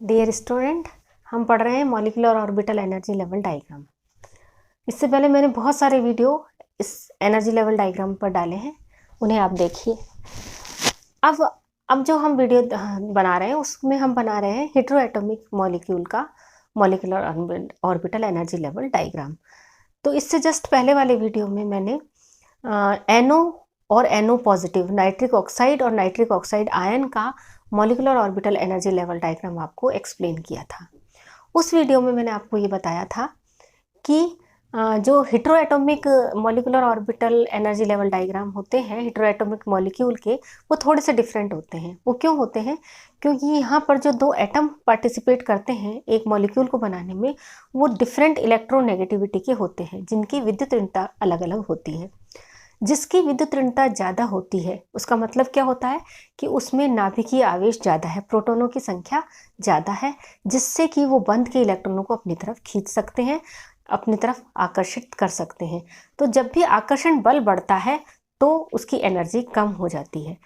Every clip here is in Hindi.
डियर स्टूडेंट, हम पढ़ रहे हैं molecular orbital energy level diagram. इससे पहले मैंने बहुत सारे वीडियो इस एनर्जी लेवल डायग्राम पर डाले हैं, उन्हें आप देखिए। अब जो हम वीडियो बना रहे हैं उसमें हम बना रहे हैं हेटेरोएटॉमिक मॉलिक्यूल का molecular orbital energy level diagram. तो इससे जस्ट पहले वाले वीडियो में मैंने NO और NO पॉजिटिव नाइट्रिक ऑक्साइड और नाइट्रिक ऑक्साइड आयन का molecular orbital energy level diagram आपको एक्सप्लेन किया था। उस वीडियो में मैंने आपको ये बताया था कि जो heteroatomic molecular orbital energy level diagram होते हैं हेटेरोएटॉमिक मॉलिक्यूल के, वो थोड़े से डिफरेंट होते हैं। वो क्यों होते हैं? क्योंकि यहाँ पर जो दो एटम पार्टिसिपेट करते हैं एक मॉलिक्यूल को बनाने में, वो डिफरेंट इलेक्ट्रोनेगेटिविटी के होते हैं, जिनकी विद्युत ऋणता अलग अलग होती है। जिसकी विद्युत ऋणता ज़्यादा होती है उसका मतलब क्या होता है कि उसमें नाभिकीय आवेश ज़्यादा है, प्रोटॉनों की संख्या ज़्यादा है, जिससे कि वो बंध के इलेक्ट्रॉनों को अपनी तरफ खींच सकते हैं, अपनी तरफ आकर्षित कर सकते हैं। तो जब भी आकर्षण बल बढ़ता है तो उसकी एनर्जी कम हो जाती है।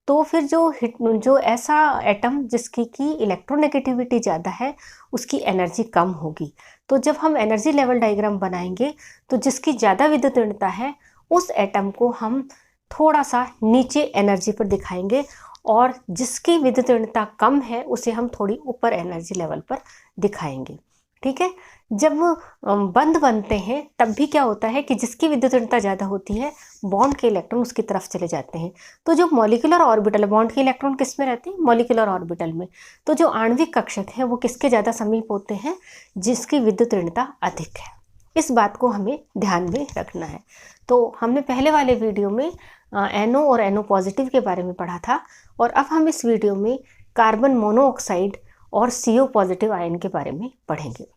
तो फिर जो ऐसा एटम जिसकी की इलेक्ट्रोनेगेटिविटी ज़्यादा है उसकी एनर्जी कम होगी। तो जब हम एनर्जी लेवल डायग्राम बनाएंगे तो जिसकी ज़्यादा विद्युत ऋणता है उस एटम को हम थोड़ा सा नीचे एनर्जी पर दिखाएंगे, और जिसकी विद्युत ऋणता कम है उसे हम थोड़ी ऊपर एनर्जी लेवल पर दिखाएंगे। ठीक है। जब बंध बनते हैं तब भी क्या होता है कि जिसकी विद्युत ऋणता ज़्यादा होती है बॉन्ड के इलेक्ट्रॉन उसकी तरफ चले जाते हैं। तो जो मॉलिक्यूलर ऑर्बिटल, बॉन्ड के इलेक्ट्रॉन किस में रहते हैं? मॉलिक्यूलर ऑर्बिटल में। तो जो आणविक कक्षक है वो किसके ज़्यादा समीप होते हैं? जिसकी विद्युत ऋणता अधिक है। इस बात को हमें ध्यान में रखना है। तो हमने पहले वाले वीडियो में NO और NO पॉजिटिव के बारे में पढ़ा था, और अब हम इस वीडियो में कार्बन मोनोऑक्साइड और CO पॉजिटिव आयन के बारे में पढ़ेंगे।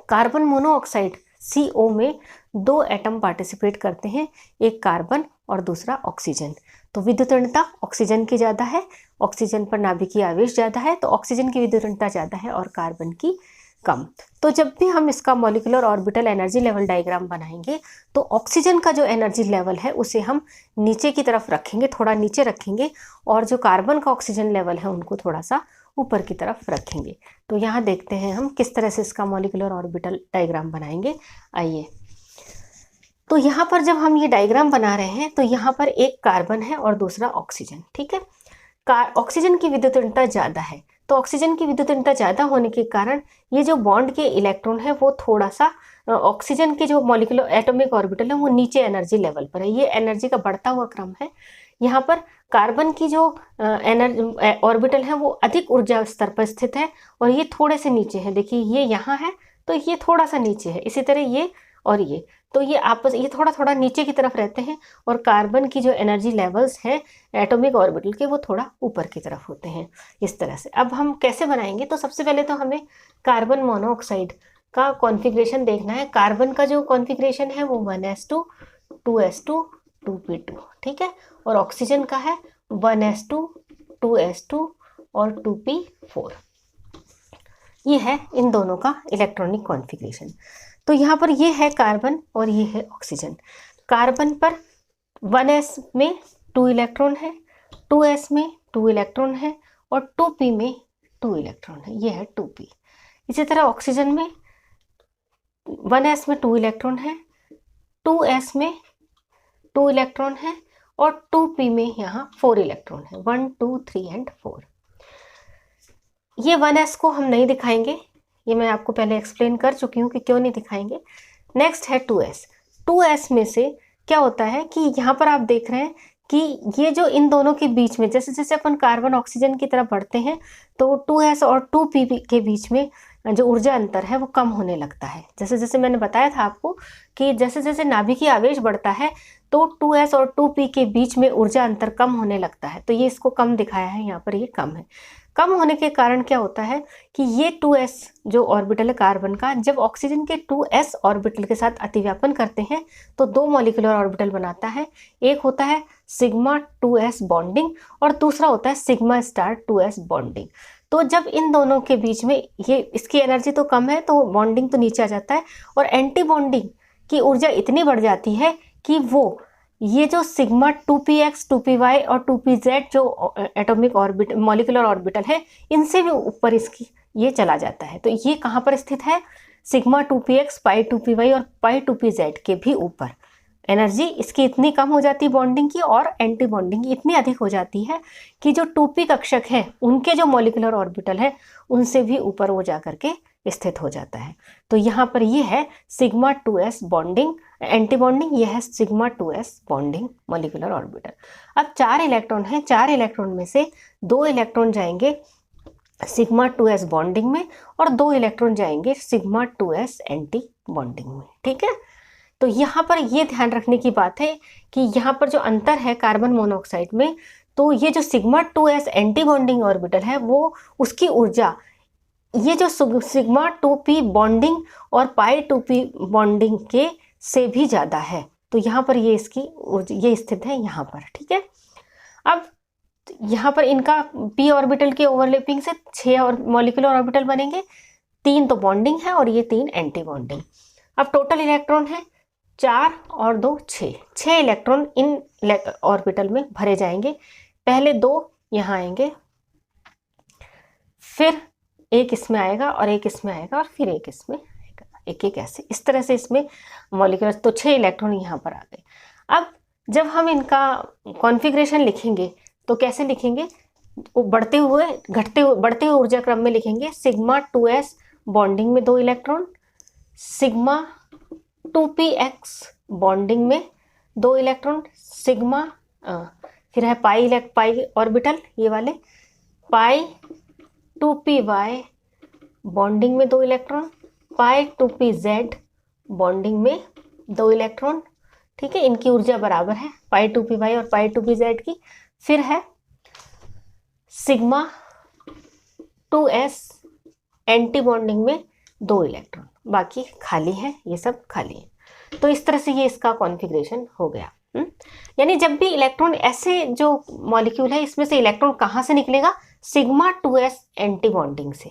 कार्बन मोनोऑक्साइड CO में दो एटम पार्टिसिपेट करते हैं, एक कार्बन और दूसरा ऑक्सीजन। तो विद्युत ऋणता ऑक्सीजन की ज़्यादा है, ऑक्सीजन पर नाभिकीय आवेश ज़्यादा है, तो ऑक्सीजन की विद्युत ऋणता ज़्यादा है और कार्बन की कम। तो जब भी हम इसका molecular orbital energy level diagram बनाएंगे तो ऑक्सीजन का जो एनर्जी लेवल है उसे हम नीचे की तरफ रखेंगे, थोड़ा नीचे रखेंगे, और जो कार्बन का ऑक्सीजन लेवल है उनको थोड़ा सा ऊपर की तरफ रखेंगे। तो यहाँ देखते हैं हम किस तरह से इसका मॉलिक्यूलर ऑर्बिटल डायग्राम बनाएंगे। आइए। तो यहाँ पर जब हम ये डायग्राम बना रहे हैं तो यहाँ पर एक कार्बन है और दूसरा ऑक्सीजन। ठीक है। ऑक्सीजन की विद्युत ऋणता ज़्यादा है, तो ऑक्सीजन की विद्युत ऋणता ज़्यादा होने के कारण ये जो बॉन्ड के इलेक्ट्रॉन है वो थोड़ा सा ऑक्सीजन के जो मॉलिक्यूलर एटॉमिक ऑर्बिटल है वो नीचे एनर्जी लेवल पर है। ये एनर्जी का बढ़ता हुआ क्रम है। यहाँ पर कार्बन की जो एनर्जी ऑर्बिटल है वो अधिक ऊर्जा स्तर पर स्थित है और ये थोड़े से नीचे है। देखिए ये यहाँ है तो ये थोड़ा सा नीचे है, इसी तरह ये और ये, तो ये थोड़ा थोड़ा नीचे की तरफ रहते हैं, और कार्बन की जो एनर्जी लेवल्स हैं एटॉमिक ऑर्बिटल के वो थोड़ा ऊपर की तरफ होते हैं। इस तरह से अब हम कैसे बनाएंगे? तो सबसे पहले तो हमें कार्बन मोनोऑक्साइड का कॉन्फ़िगरेशन देखना है। कार्बन का जो कॉन्फ़िगरेशन है वो 1s2 2s2 2p2। ठीक है। और ऑक्सीजन का है 1s2 2s2 और 2p4। ये है इन दोनों का इलेक्ट्रॉनिक कॉन्फ़िगरेशन। तो यहाँ पर ये है कार्बन और ये है ऑक्सीजन। कार्बन पर 1s में 2 इलेक्ट्रॉन है, 2s में 2 इलेक्ट्रॉन है और 2p में 2 इलेक्ट्रॉन है। ये है 2p। इसी तरह ऑक्सीजन में 1s में 2 इलेक्ट्रॉन है, 2s में 2 इलेक्ट्रॉन है और 2p में यहाँ 4 इलेक्ट्रॉन है, 1 2 3 एंड 4। ये 1s को हम नहीं दिखाएंगे, ये मैं आपको पहले एक्सप्लेन कर चुकी हूँ कि क्यों नहीं दिखाएंगे। नेक्स्ट है 2s। 2s में से क्या होता है कि यहाँ पर आप देख रहे हैं कि ये जो इन दोनों के बीच में जैसे जैसे अपन कार्बन ऑक्सीजन की तरफ बढ़ते हैं तो 2s और 2p के बीच में जो ऊर्जा अंतर है वो कम होने लगता है। जैसे जैसे मैंने बताया था आपको कि जैसे जैसे नाभिकीय आवेश बढ़ता है तो 2s और 2p के बीच में ऊर्जा अंतर कम होने लगता है। तो ये इसको कम दिखाया है, यहाँ पर ये कम है। कम होने के कारण क्या होता है कि ये 2s जो ऑर्बिटल है कार्बन का, जब ऑक्सीजन के 2s ऑर्बिटल के साथ अतिव्यापन करते हैं तो दो मॉलिक्यूलर ऑर्बिटल बनाता है। एक होता है सिग्मा 2s बॉन्डिंग और दूसरा होता है सिग्मा स्टार 2s बॉन्डिंग। तो जब इन दोनों के बीच में ये इसकी एनर्जी तो कम है तो बॉन्डिंग तो नीचे आ जाता है, और एंटी बॉन्डिंग की ऊर्जा इतनी बढ़ जाती है कि वो ये जो सिग्मा 2px 2py और 2pz जो एटॉमिक ऑर्बिट मॉलिक्यूलर ऑर्बिटल है इनसे भी ऊपर इसकी ये चला जाता है। तो ये कहाँ पर स्थित है, सिग्मा 2px पाई 2py और पाई 2pz के भी ऊपर। एनर्जी इसकी इतनी कम हो जाती है बॉन्डिंग की, और एंटी बॉन्डिंग की इतनी अधिक हो जाती है कि जो 2p कक्षक है उनके जो मॉलिक्यूलर ऑर्बिटल है उनसे भी ऊपर वो जा करके स्थित हो जाता है। तो यहाँ पर ये है sigma 2s bonding anti bonding, ये है sigma 2s bonding molecular orbital. अब 4 इलेक्ट्रॉन हैं, 4 इलेक्ट्रॉन में से 2 इलेक्ट्रॉन जाएंगे सिग्मा 2s बॉन्डिंग में और 2 इलेक्ट्रॉन जाएंगे सिग्मा 2s एंटी बॉन्डिंग में। ठीक है, तो यहाँ पर ये ध्यान रखने की बात है कि यहाँ पर जो अंतर है कार्बन मोनोऑक्साइड में, तो ये जो sigma 2s anti bonding orbital है वो उसकी ऊर्जा ये जो सिग्मा 2p बॉन्डिंग और पाई 2p बॉन्डिंग के से भी ज़्यादा है। तो यहाँ पर ये इसकी ये स्थित है यहाँ पर। ठीक है, अब यहाँ पर इनका p ऑर्बिटल के ओवरलैपिंग से 6 और मॉलिक्यूलर ऑर्बिटल बनेंगे, 3 तो बॉन्डिंग है और ये 3 एंटी बॉन्डिंग। अब टोटल इलेक्ट्रॉन है 4 और 2 6 इलेक्ट्रॉन इन ऑर्बिटल में भरे जाएंगे। पहले 2 यहाँ आएंगे, फिर एक इसमें आएगा और एक इसमें आएगा और फिर एक इसमें आएगा, एक एक ऐसे इस तरह से इसमें मॉलिक्यूलर, तो 6 इलेक्ट्रॉन यहाँ पर आ गए। अब जब हम इनका कॉन्फ़िगरेशन लिखेंगे तो कैसे लिखेंगे, वो बढ़ते हुए ऊर्जा क्रम में लिखेंगे। सिग्मा 2s बॉन्डिंग में 2 इलेक्ट्रॉन, सिग्मा 2px बॉन्डिंग में 2 इलेक्ट्रॉन, सिग्मा फिर है पाई ऑर्बिटल ये वाले, पाई 2py बॉन्डिंग में 2 इलेक्ट्रॉन, पाई 2pz बॉन्डिंग में 2 इलेक्ट्रॉन। ठीक है, इनकी ऊर्जा बराबर है पाई 2py और पाई 2pz की। फिर है सिग्मा 2s एंटी बॉन्डिंग में 2 इलेक्ट्रॉन, बाकी खाली है, ये सब खाली है। तो इस तरह से ये इसका कॉन्फ़िगरेशन हो गया। यानी जब भी इलेक्ट्रॉन ऐसे जो मॉलिक्यूल है इसमें से इलेक्ट्रॉन कहाँ से निकलेगा, सिग्मा 2s एंटी बॉन्डिंग से,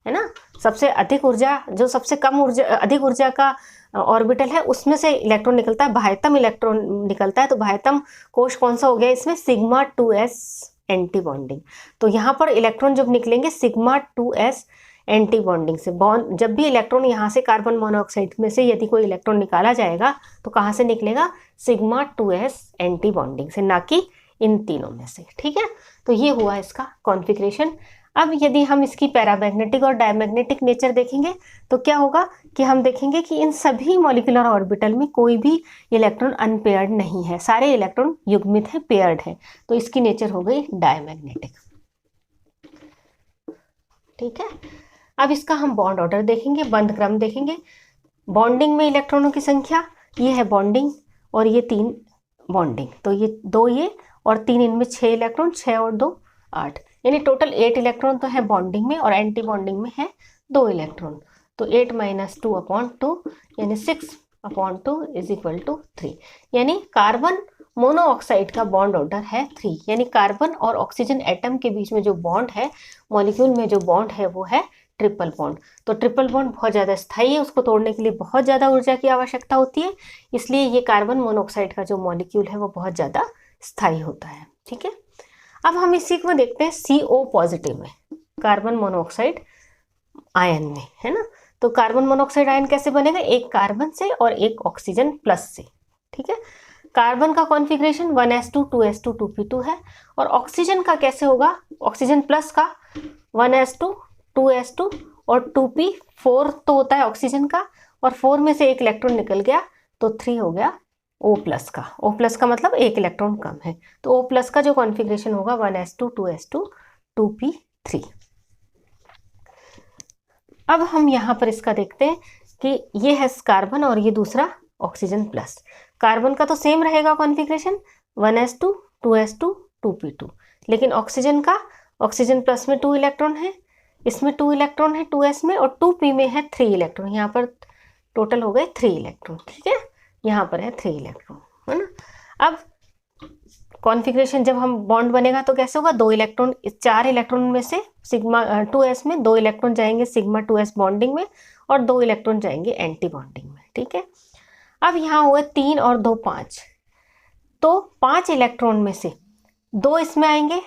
है ना। सबसे अधिक ऊर्जा जो सबसे कम ऊर्जा अधिक ऊर्जा का ऑर्बिटल है उसमें से इलेक्ट्रॉन निकलता है, बाह्यतम इलेक्ट्रॉन निकलता है। तो बाह्यतम कोश कौन सा हो गया इसमें, सिग्मा 2s एंटी बॉन्डिंग। तो यहाँ पर इलेक्ट्रॉन जब निकलेंगे सिग्मा 2s एंटी बॉन्डिंग से, बॉन्ड जब भी इलेक्ट्रॉन यहाँ से कार्बन मोनोऑक्साइड में से यदि कोई इलेक्ट्रॉन निकाला जाएगा तो कहाँ से निकलेगा, सिग्मा 2s एंटी बॉन्डिंग से, ना कि इन तीनों में से। ठीक है, तो ये हुआ इसका कॉन्फ़िगरेशन। अब यदि हम इसकी पैरामैग्नेटिक और डायमैग्नेटिक नेचर देखेंगे तो क्या होगा कि हम देखेंगे कि इन सभी मॉलिक्यूलर ऑर्बिटल में कोई भी इलेक्ट्रॉन अनपेयर्ड नहीं है, सारे इलेक्ट्रॉन युग्मित है, पेयर्ड है। तो इसकी नेचर हो गई डायमैग्नेटिक। ठीक है, अब इसका हम बॉन्ड ऑर्डर देखेंगे, बंध क्रम देखेंगे। बॉन्डिंग में इलेक्ट्रॉनों की संख्या, ये है बॉन्डिंग और ये 3 बॉन्डिंग, तो ये 2 ये और 3 इनमें 6 इलेक्ट्रॉन, 6 और 2 8, यानी टोटल 8 इलेक्ट्रॉन तो है बॉन्डिंग में और एंटी बॉन्डिंग में है 2 इलेक्ट्रॉन। तो 8 - 2/2 यानी 6/2 = 3। यानी कार्बन मोनोऑक्साइड का बॉन्ड ऑर्डर है 3, यानी कार्बन और ऑक्सीजन एटम के बीच में जो बॉन्ड है, मॉलिक्यूल में जो बॉन्ड है वो है ट्रिपल बॉन्ड। तो ट्रिपल बॉन्ड बहुत ज़्यादा स्थायी है, उसको तोड़ने के लिए बहुत ज़्यादा ऊर्जा की आवश्यकता होती है, इसलिए ये कार्बन मोनोऑक्साइड का जो मॉलिक्यूल है वो बहुत ज़्यादा स्थायी होता है। ठीक है, अब हम इसी को देखते हैं CO पॉजिटिव में, कार्बन मोनोऑक्साइड आयन में, है ना। तो कार्बन मोनोऑक्साइड आयन कैसे बनेगा, एक कार्बन से और एक ऑक्सीजन प्लस से। ठीक है, कार्बन का कॉन्फ़िगरेशन 1s2 2s2 2p2 है, और ऑक्सीजन का कैसे होगा, ऑक्सीजन प्लस का 1s2 2s2 और 2p4 तो होता है ऑक्सीजन का, और 4 में से एक इलेक्ट्रॉन निकल गया तो 3 हो गया O+ का। O+ का मतलब एक इलेक्ट्रॉन कम है, तो O+ का जो कॉन्फ़िगरेशन होगा 1s2 2s2 2p3। अब हम यहाँ पर इसका देखते हैं कि ये है कार्बन और ये दूसरा ऑक्सीजन प्लस। कार्बन का तो सेम रहेगा कॉन्फ़िगरेशन 1s2 2s2 2p2, लेकिन ऑक्सीजन का, ऑक्सीजन प्लस में 2 इलेक्ट्रॉन है, इसमें 2 इलेक्ट्रॉन है 2s में, और 2p में है 3 इलेक्ट्रॉन। यहाँ पर टोटल हो गए 3 इलेक्ट्रॉन। ठीक है, यहाँ पर है 3 इलेक्ट्रॉन, है ना। अब कॉन्फ़िगरेशन जब हम बॉन्ड बनेगा तो कैसे होगा, 2 इलेक्ट्रॉन, 4 इलेक्ट्रॉन में से सिग्मा 2s में 2 इलेक्ट्रॉन जाएंगे सिग्मा 2s बॉन्डिंग में और 2 इलेक्ट्रॉन जाएंगे एंटी बॉन्डिंग में। ठीक है, अब यहाँ हुए 3 और 2 5, तो 5 इलेक्ट्रॉन में से 2 इसमें आएंगे,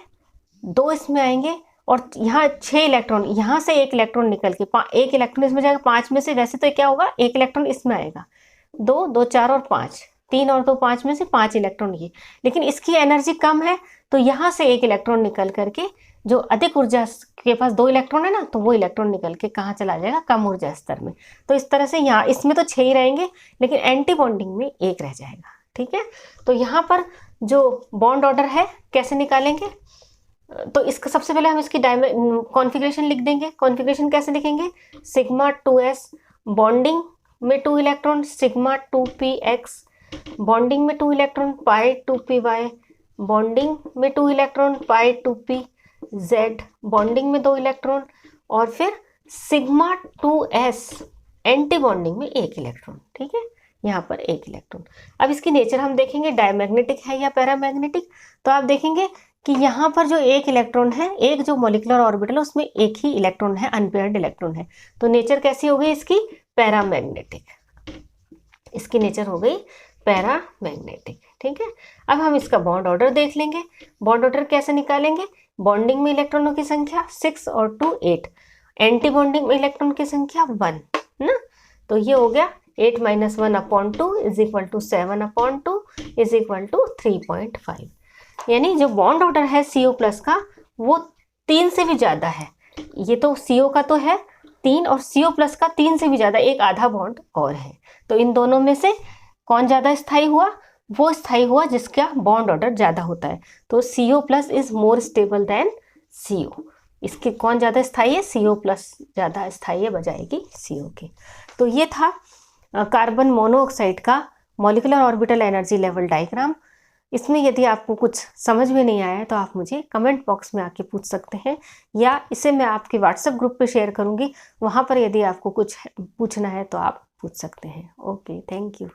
2 इसमें आएंगे और यहाँ 6 इलेक्ट्रॉन, यहाँ से एक इलेक्ट्रॉन निकल के एक इलेक्ट्रॉन इसमें जाएगा 5 में से, वैसे तो क्या होगा एक इलेक्ट्रॉन इसमें आएगा, 2 2 4 और 5, 3 और 2 5 में से 5 इलेक्ट्रॉन ये, लेकिन इसकी एनर्जी कम है तो यहाँ से एक इलेक्ट्रॉन निकल करके, जो अधिक ऊर्जा के पास 2 इलेक्ट्रॉन है ना, तो वो इलेक्ट्रॉन निकल के कहाँ चला जाएगा, कम ऊर्जा स्तर में। तो इस तरह से यहाँ इसमें तो 6 ही रहेंगे, लेकिन एंटी बॉन्डिंग में 1 रह जाएगा। ठीक है, तो यहाँ पर जो बॉन्ड ऑर्डर है कैसे निकालेंगे, तो इसका सबसे पहले हम इसकी कॉन्फ़िगरेशन लिख देंगे। कॉन्फ़िगरेशन कैसे लिखेंगे, सिग्मा 2s बॉन्डिंग में 2 इलेक्ट्रॉन, सिग्मा 2px बॉन्डिंग में 2 इलेक्ट्रॉन, पाई 2py बॉन्डिंग में 2 इलेक्ट्रॉन, पाई 2pz बॉन्डिंग में 2 इलेक्ट्रॉन, और फिर सिग्मा 2s एंटी बॉन्डिंग में 1 इलेक्ट्रॉन। ठीक है, यहाँ पर 1 इलेक्ट्रॉन। अब इसकी नेचर हम देखेंगे, डायमैग्नेटिक है या पैरामैग्नेटिक। तो आप देखेंगे कि यहाँ पर जो 1 इलेक्ट्रॉन है, एक जो मॉलिक्यूलर ऑर्बिटल है उसमें एक ही इलेक्ट्रॉन है, अनपेयर्ड इलेक्ट्रॉन है, तो नेचर कैसी हो गई इसकी, पैरामैग्नेटिक। इसकी नेचर हो गई पैरामैग्नेटिक। ठीक है, अब हम इसका बॉन्ड ऑर्डर देख लेंगे। बॉन्ड ऑर्डर कैसे निकालेंगे, बॉन्डिंग में इलेक्ट्रॉनों की संख्या 6 और 2 8, एंटी बॉन्डिंग में इलेक्ट्रॉन की संख्या 1 ना, तो ये हो गया 8 - 1/2 is equal to 7/2 is equal to 3.5। यानी जो बॉन्ड ऑर्डर है CO प्लस का वो 3 से भी ज़्यादा है। ये तो CO का तो है 3 और CO प्लस का 3 से भी ज़्यादा, एक आधा बॉन्ड और है। तो इन दोनों में से कौन ज़्यादा स्थायी हुआ, वो स्थायी हुआ जिसका बॉन्ड ऑर्डर ज़्यादा होता है। तो CO plus is more stable then CO। इसके कौन ज़्यादा स्थायी है, CO प्लस ज़्यादा स्थायी है बजाएगी CO के। तो ये था कार्बन मोनोऑक्साइड का molecular orbital energy level diagram. इसमें यदि आपको कुछ समझ में नहीं आया तो आप मुझे कमेंट बॉक्स में आके पूछ सकते हैं, या इसे मैं आपके व्हाट्सएप ग्रुप पे शेयर करूँगी, वहाँ पर यदि आपको कुछ पूछना है तो आप पूछ सकते हैं। Okay, thank you.